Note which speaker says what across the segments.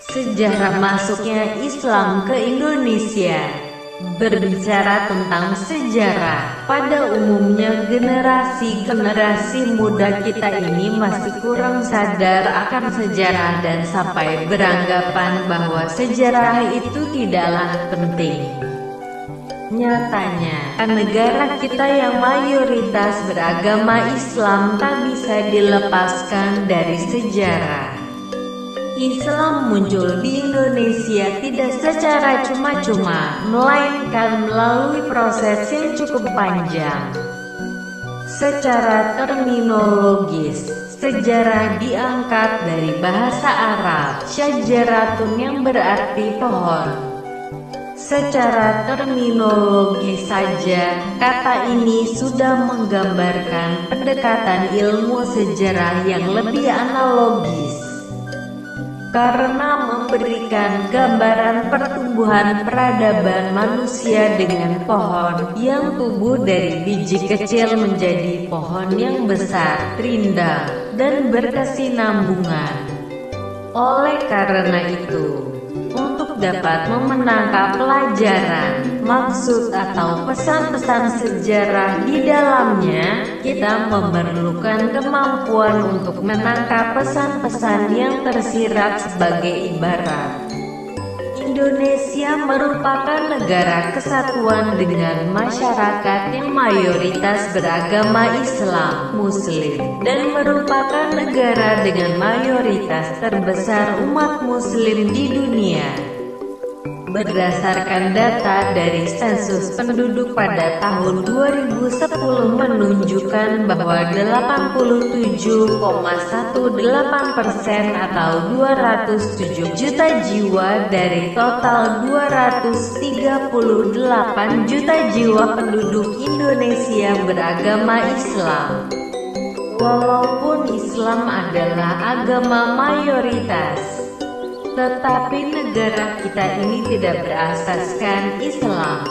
Speaker 1: Sejarah masuknya Islam ke Indonesia. Berbicara tentang sejarah, pada umumnya generasi muda kita ini masih kurang sadar akan sejarah dan sampai beranggapan bahwa sejarah itu tidaklah penting. Nyatanya, negara kita yang mayoritas beragama Islam tak bisa dilepaskan dari sejarah. Islam muncul di Indonesia tidak secara cuma-cuma, melainkan melalui proses yang cukup panjang. Secara terminologis, sejarah diangkat dari bahasa Arab syajaratun yang berarti pohon. Secara terminologi saja, kata ini sudah menggambarkan pendekatan ilmu sejarah yang lebih analogis. Karena memberikan gambaran pertumbuhan peradaban manusia dengan pohon yang tumbuh dari biji kecil menjadi pohon yang besar, rindang, dan berkesinambungan. Oleh karena itu, untuk dapat menangkap pelajaran, maksud atau pesan-pesan sejarah di dalamnya, kita memerlukan kemampuan untuk menangkap pesan-pesan yang tersirat sebagai ibarat. Indonesia merupakan negara kesatuan dengan masyarakat yang mayoritas beragama Islam, Muslim, dan merupakan negara dengan mayoritas terbesar umat Muslim di dunia. Berdasarkan data dari sensus penduduk pada tahun 2010 menunjukkan bahwa 87,18% atau 207 juta jiwa dari total 238 juta jiwa penduduk Indonesia beragama Islam. Walaupun Islam adalah agama mayoritas, tetapi negara kita ini tidak berasaskan Islam.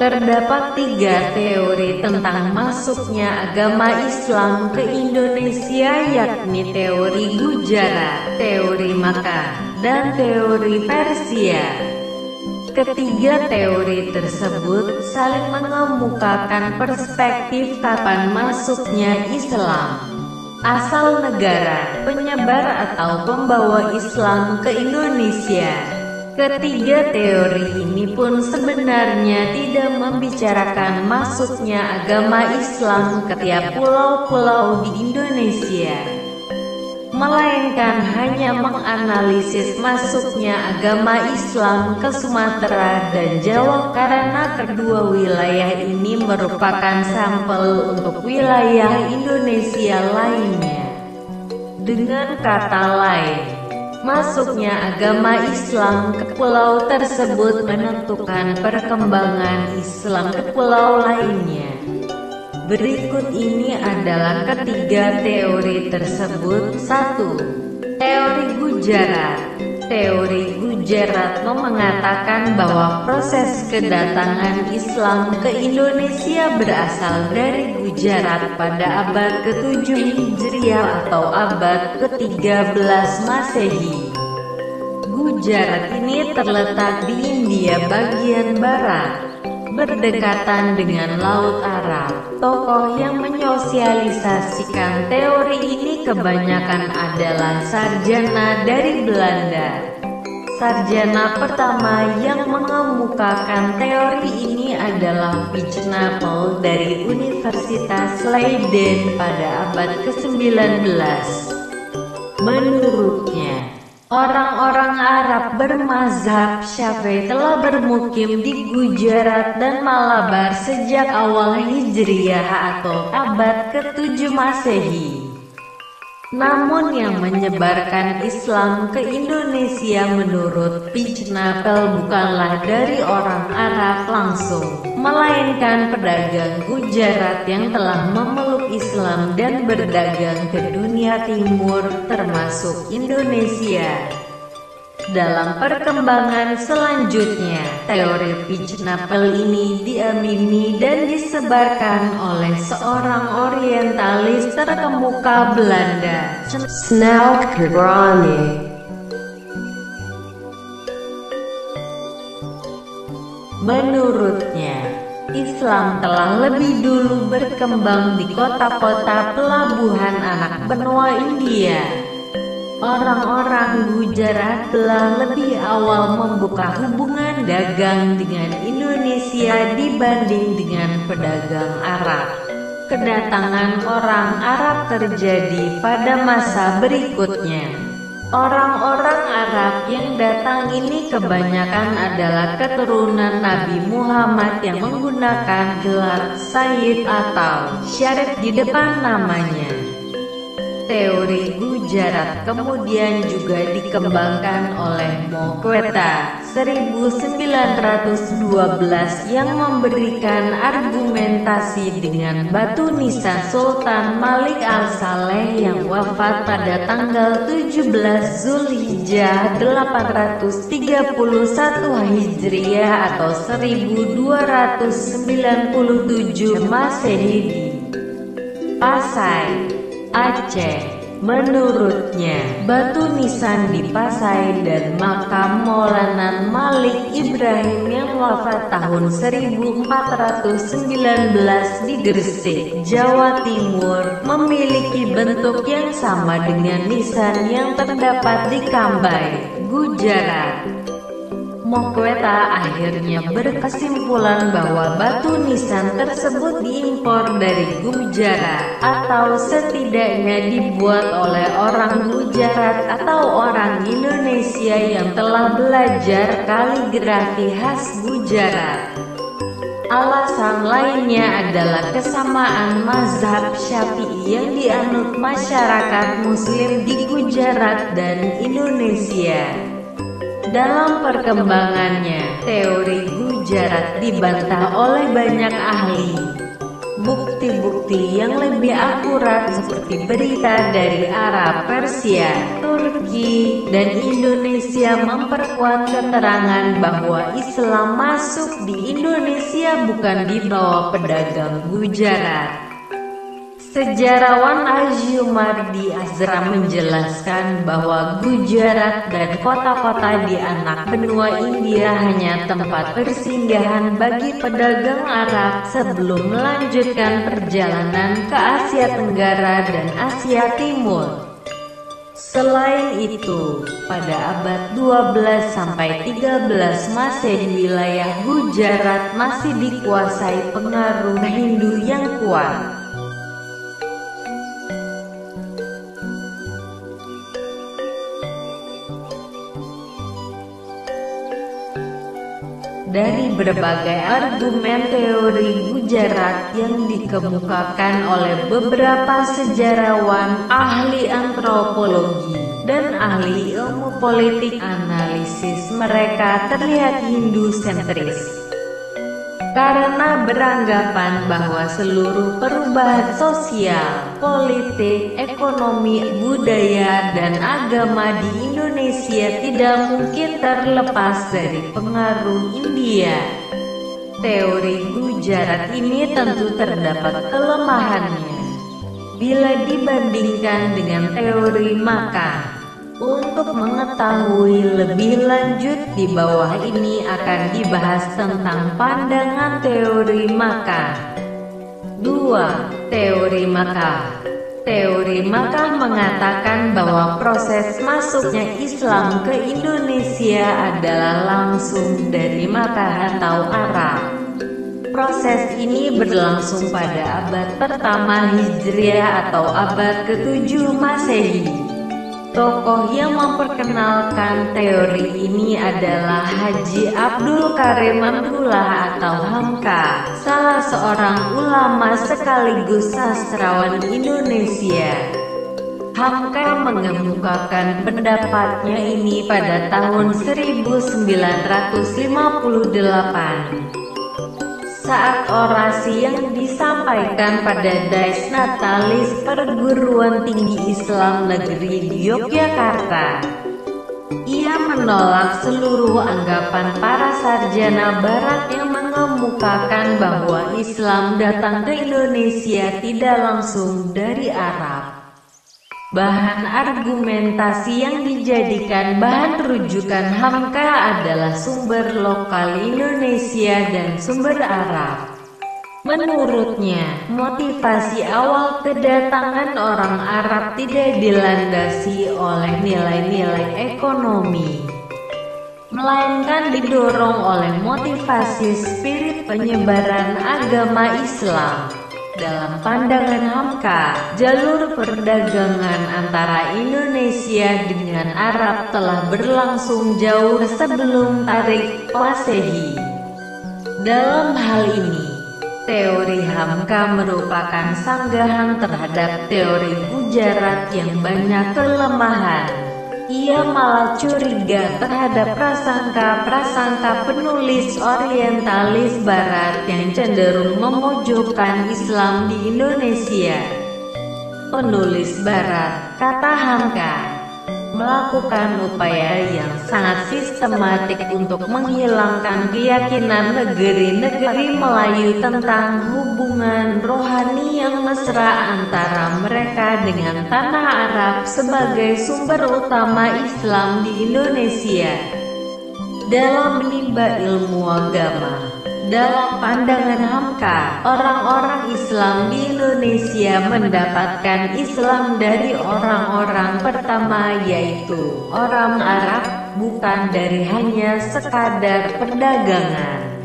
Speaker 1: Terdapat 3 teori tentang masuknya agama Islam ke Indonesia, yakni teori Gujarat, teori Makkah, dan teori Persia. Ketiga teori tersebut saling mengemukakan perspektif kapan masuknya Islam, asal negara, penyebar atau pembawa Islam ke Indonesia. Ketiga teori ini pun sebenarnya tidak membicarakan masuknya agama Islam ke tiap pulau-pulau di Indonesia, melainkan hanya menganalisis masuknya agama Islam ke Sumatera dan Jawa karena kedua wilayah ini merupakan sampel untuk wilayah Indonesia lainnya. Dengan kata lain, masuknya agama Islam ke pulau tersebut menentukan perkembangan Islam ke pulau lainnya. Berikut ini adalah ketiga teori tersebut. 1. Teori Gujarat. Teori Gujarat mengatakan bahwa proses kedatangan Islam ke Indonesia berasal dari Gujarat pada abad ke-7 Hijriah atau abad ke-13 Masehi. Gujarat ini terletak di India bagian barat, berdekatan dengan Laut Arab. Tokoh yang menyosialisasikan teori ini kebanyakan adalah sarjana dari Belanda. sarjana pertama yang mengemukakan teori ini adalah Wijnapel dari Universitas Leiden pada abad ke-19. Menurutnya, orang-orang Arab bermazhab Syafi'i telah bermukim di Gujarat dan Malabar sejak awal Hijriah atau abad ke-7 Masehi. Namun yang menyebarkan Islam ke Indonesia menurut Wijnapel bukanlah dari orang Arab langsung, melainkan pedagang Gujarat yang telah memeluk Islam dan berdagang ke dunia timur, termasuk Indonesia. Dalam perkembangan selanjutnya, teori Wijnapel ini diamini dan disebarkan oleh seorang orientalis terkemuka Belanda, Snel Kerkrane. Menurutnya, Islam telah lebih dulu berkembang di kota-kota pelabuhan anak benua India. Orang-orang Gujarat telah lebih awal membuka hubungan dagang dengan Indonesia dibanding dengan pedagang Arab. Kedatangan orang Arab terjadi pada masa berikutnya. Orang-orang Arab yang datang ini kebanyakan adalah keturunan Nabi Muhammad yang menggunakan gelar Sayyid atau Syarif di depan namanya. Teori Gujarat kemudian juga dikembangkan oleh Mokweta 1912 yang memberikan argumentasi dengan batu nisan Sultan Malik al-Saleh yang wafat pada tanggal 17 Zulhijjah 831 Hijriah atau 1297 Masehi di Pasai, Aceh. Menurutnya, batu nisan di Pasai dan makam Maulana Malik Ibrahim yang wafat tahun 1419 di Gresik, Jawa Timur, memiliki bentuk yang sama dengan nisan yang terdapat di Kambai, Gujarat. Mokweta akhirnya berkesimpulan bahwa batu nisan tersebut diimpor dari Gujarat, atau setidaknya dibuat oleh orang Gujarat atau orang Indonesia yang telah belajar kaligrafi khas Gujarat. Alasan lainnya adalah kesamaan mazhab Syafi'i yang dianut masyarakat Muslim di Gujarat dan Indonesia. Dalam perkembangannya, teori Gujarat dibantah oleh banyak ahli. Bukti-bukti yang lebih akurat seperti berita dari Arab, Persia, Turki, dan Indonesia memperkuat keterangan bahwa Islam masuk di Indonesia bukan dibawa pedagang Gujarat. Sejarawan Asyumardi Azra menjelaskan bahwa Gujarat dan kota-kota di anak benua India hanya tempat persinggahan bagi pedagang Arab sebelum melanjutkan perjalanan ke Asia Tenggara dan Asia Timur. Selain itu, pada abad 12–13 Masehi wilayah Gujarat masih dikuasai pengaruh Hindu yang kuat. Dari berbagai argumen teori Gujarat yang dikemukakan oleh beberapa sejarawan, ahli antropologi, dan ahli ilmu politik, analisis mereka terlihat Hindu-sentris. Karena beranggapan bahwa seluruh perubahan sosial, politik, ekonomi, budaya, dan agama di Indonesia tidak mungkin terlepas dari pengaruh India. Teori Gujarat ini tentu terdapat kelemahannya bila dibandingkan dengan teori Makkah. Untuk mengetahui lebih lanjut di bawah ini akan dibahas tentang pandangan teori Makkah. 2. Teori Makkah. Teori Makkah mengatakan bahwa proses masuknya Islam ke Indonesia adalah langsung dari Makkah atau Arab. Proses ini berlangsung pada abad pertama Hijriah atau abad ke-7 Masehi. Tokoh yang memperkenalkan teori ini adalah Haji Abdul Karim Abdullah atau Hamka, salah seorang ulama sekaligus sastrawan Indonesia. Hamka mengemukakan pendapatnya ini pada tahun 1958. Saat orasi yang disampaikan pada Dais Natalis Perguruan Tinggi Islam Negeri di Yogyakarta, ia menolak seluruh anggapan para sarjana Barat yang mengemukakan bahwa Islam datang ke Indonesia tidak langsung dari Arab. Bahan argumentasi yang dijadikan bahan rujukan Hamka adalah sumber lokal Indonesia dan sumber Arab. Menurutnya, motivasi awal kedatangan orang Arab tidak dilandasi oleh nilai-nilai ekonomi, melainkan didorong oleh motivasi spirit penyebaran agama Islam. Dalam pandangan Hamka, jalur perdagangan antara Indonesia dengan Arab telah berlangsung jauh sebelum Tarik Masehi. Dalam hal ini, teori Hamka merupakan sanggahan terhadap teori Gujarat yang banyak kelemahan. Ia malah curiga terhadap prasangka-prasangka penulis orientalis Barat yang cenderung memojokkan Islam di Indonesia. Penulis Barat, kata Hamka, melakukan upaya yang sangat sistematik untuk menghilangkan keyakinan negeri-negeri Melayu tentang hubungan rohani yang mesra antara mereka dengan tanah Arab sebagai sumber utama Islam di Indonesia. Dalam menimba ilmu agama, dalam pandangan Hamka, orang-orang Islam di Indonesia mendapatkan Islam dari orang-orang pertama, yaitu orang Arab, bukan dari hanya sekadar perdagangan.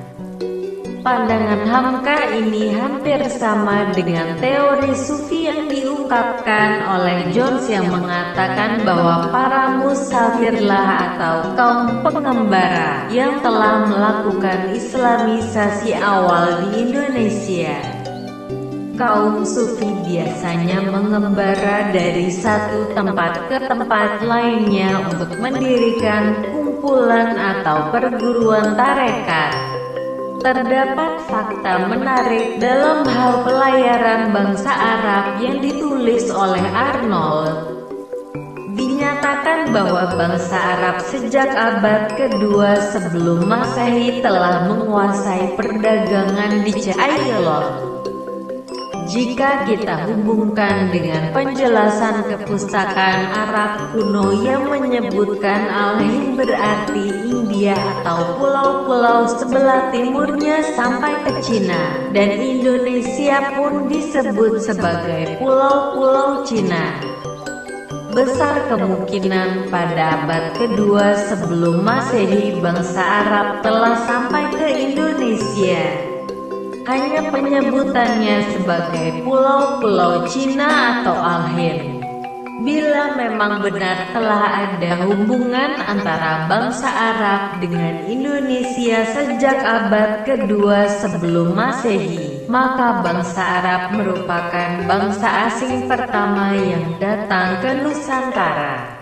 Speaker 1: Pandangan Hamka ini hampir sama dengan teori Sufi yang diungkapkan oleh Jones yang mengatakan bahwa para musafirlah atau kaum pengembara yang telah melakukan Islamisasi awal di Indonesia. Kaum Sufi biasanya mengembara dari satu tempat ke tempat lainnya untuk mendirikan kumpulan atau perguruan tarekat. Terdapat fakta menarik dalam hal pelayaran bangsa Arab yang ditulis oleh Arnold. Dinyatakan bahwa bangsa Arab sejak abad kedua sebelum Masehi telah menguasai perdagangan di Cairo. Jika kita hubungkan dengan penjelasan kepustakaan Arab kuno yang menyebutkan Al-Hind berarti India atau pulau-pulau sebelah timurnya sampai ke Cina, dan Indonesia pun disebut sebagai pulau-pulau Cina, besar kemungkinan pada abad kedua sebelum Masehi bangsa Arab telah sampai ke Indonesia. Hanya penyebutannya sebagai pulau-pulau Cina atau Al-Hind. Bila memang benar telah ada hubungan antara bangsa Arab dengan Indonesia sejak abad kedua sebelum Masehi, maka bangsa Arab merupakan bangsa asing pertama yang datang ke Nusantara.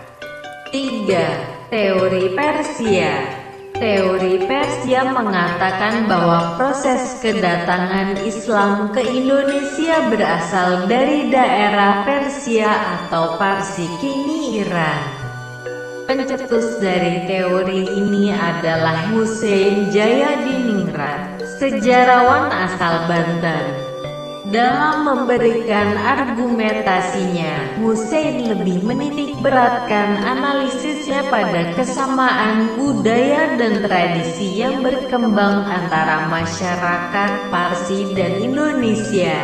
Speaker 1: 3. Teori Persia. Teori Persia mengatakan bahwa proses kedatangan Islam ke Indonesia berasal dari daerah Persia atau Parsi kini Iran. Pencetus dari teori ini adalah Hussein Jayadiningrat, sejarawan asal Banten. Dalam memberikan argumentasinya, Hussein lebih menitik beratkan analisisnya pada kesamaan budaya dan tradisi yang berkembang antara masyarakat Parsi dan Indonesia.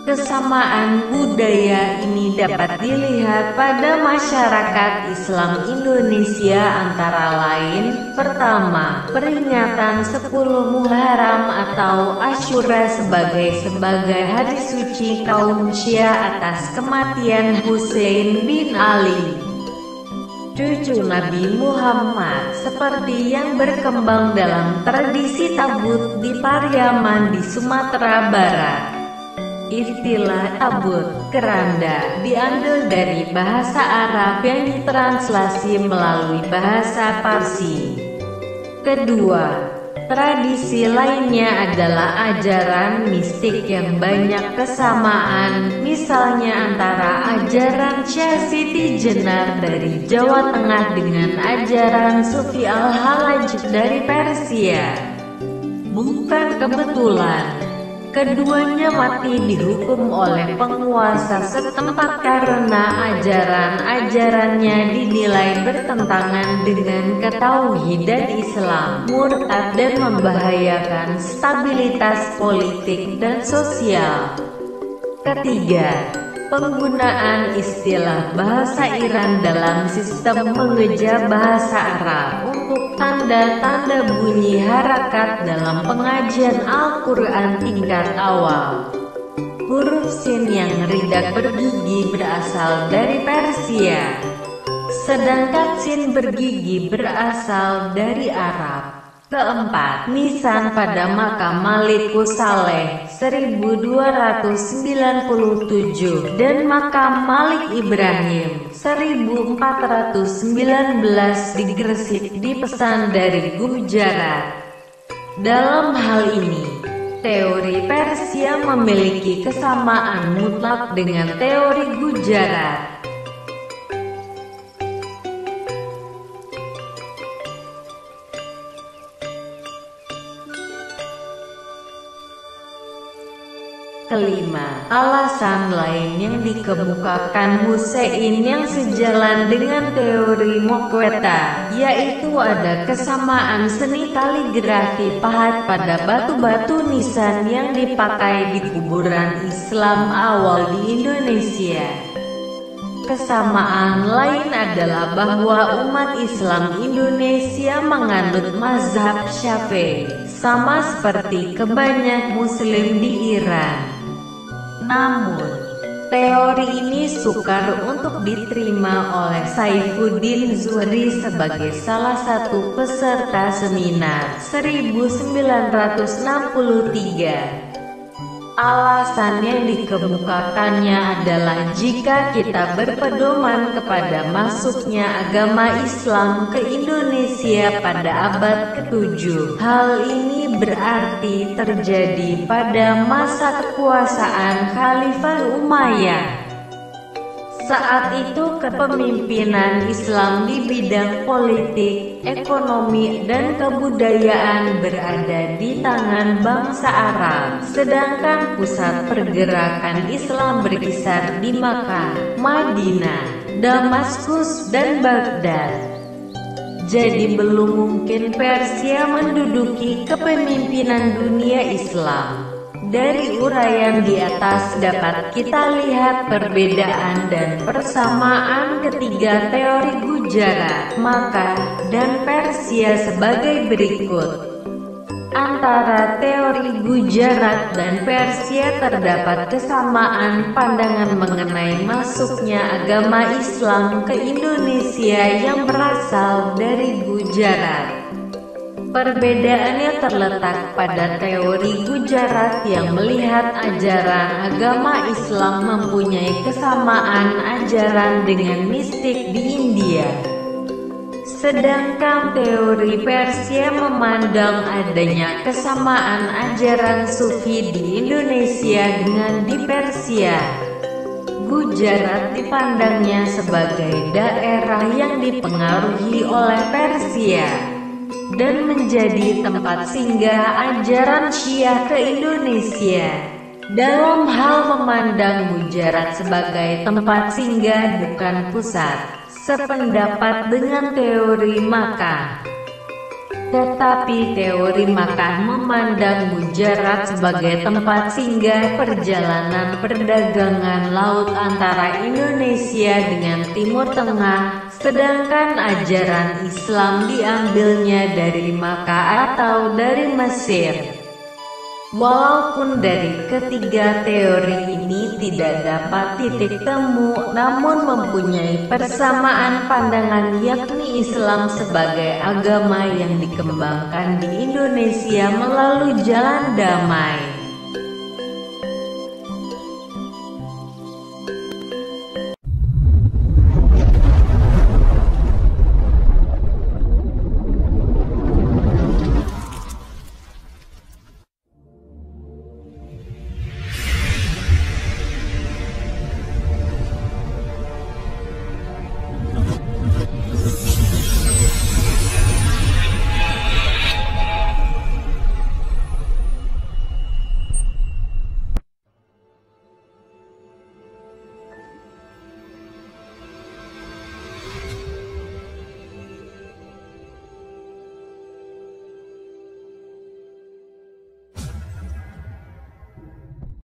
Speaker 1: Kesamaan budaya ini dapat dilihat pada masyarakat Islam Indonesia antara lain, pertama, peringatan 10 Muharram atau Asyura sebagai hari suci kaum Syiah atas kematian Husain bin Ali, cucu Nabi Muhammad, seperti yang berkembang dalam tradisi tabut di Pariaman di Sumatera Barat. Istilah tabut, keranda, diambil dari bahasa Arab yang ditranslasi melalui bahasa Parsi. Kedua, tradisi lainnya adalah ajaran mistik yang banyak kesamaan, misalnya antara ajaran Syekh Siti Jenar dari Jawa Tengah dengan ajaran Sufi Al-Halaj dari Persia. Bukan kebetulan keduanya mati dihukum oleh penguasa setempat karena ajaran-ajarannya dinilai bertentangan dengan ketauhidan Islam, murtad dan membahayakan stabilitas politik dan sosial. Ketiga, penggunaan istilah bahasa Iran dalam sistem mengeja bahasa Arab untuk tanda-tanda bunyi harakat dalam pengajian Al-Quran tingkat awal. Huruf sin yang ridak bergigi berasal dari Persia, sedangkan sin bergigi berasal dari Arab. Keempat, nisan pada makam Malikus Saleh 1297 dan makam Malik Ibrahim 1419 di Gresik dipesan dari Gujarat. Dalam hal ini, teori Persia memiliki kesamaan mutlak dengan teori Gujarat. Kelima, alasan lain yang dikemukakan Hussein yang sejalan dengan teori Mokweta, yaitu ada kesamaan seni kaligrafi pahat pada batu-batu nisan yang dipakai di kuburan Islam awal di Indonesia. Kesamaan lain adalah bahwa umat Islam Indonesia menganut mazhab Syafi'i, sama seperti kebanyak Muslim di Iran. Namun, teori ini sukar untuk diterima oleh Saifuddin Zuhri sebagai salah satu peserta seminar 1963. Alasan yang dikemukakannya adalah jika kita berpedoman kepada masuknya agama Islam ke Indonesia pada abad ke-7, hal ini berarti terjadi pada masa kekuasaan Khalifah Umayyah. Saat itu kepemimpinan Islam di bidang politik, ekonomi, dan kebudayaan berada di tangan bangsa Arab, sedangkan pusat pergerakan Islam berkisar di Makkah, Madinah, Damaskus, dan Baghdad. Jadi belum mungkin Persia menduduki kepemimpinan dunia Islam. Dari uraian di atas dapat kita lihat perbedaan dan persamaan ketiga teori Gujarat, Makkah, dan Persia sebagai berikut. Antara teori Gujarat dan Persia terdapat kesamaan pandangan mengenai masuknya agama Islam ke Indonesia yang berasal dari Gujarat. Perbedaannya terletak pada teori Gujarat yang melihat ajaran agama Islam mempunyai kesamaan ajaran dengan mistik di India. Sedangkan teori Persia memandang adanya kesamaan ajaran Sufi di Indonesia dengan di Persia. Gujarat dipandangnya sebagai daerah yang dipengaruhi oleh Persia dan menjadi tempat singgah ajaran Syiah ke Indonesia. Dalam hal memandang Gujarat sebagai tempat singgah bukan pusat, sependapat dengan teori Makkah. Tetapi teori Makkah memandang Gujarat sebagai tempat singgah perjalanan perdagangan laut antara Indonesia dengan Timur Tengah, sedangkan ajaran Islam diambilnya dari Makkah atau dari Mesir. Walaupun dari ketiga teori ini tidak dapat titik temu, namun mempunyai persamaan pandangan, yakni Islam sebagai agama yang dikembangkan di Indonesia melalui jalan damai.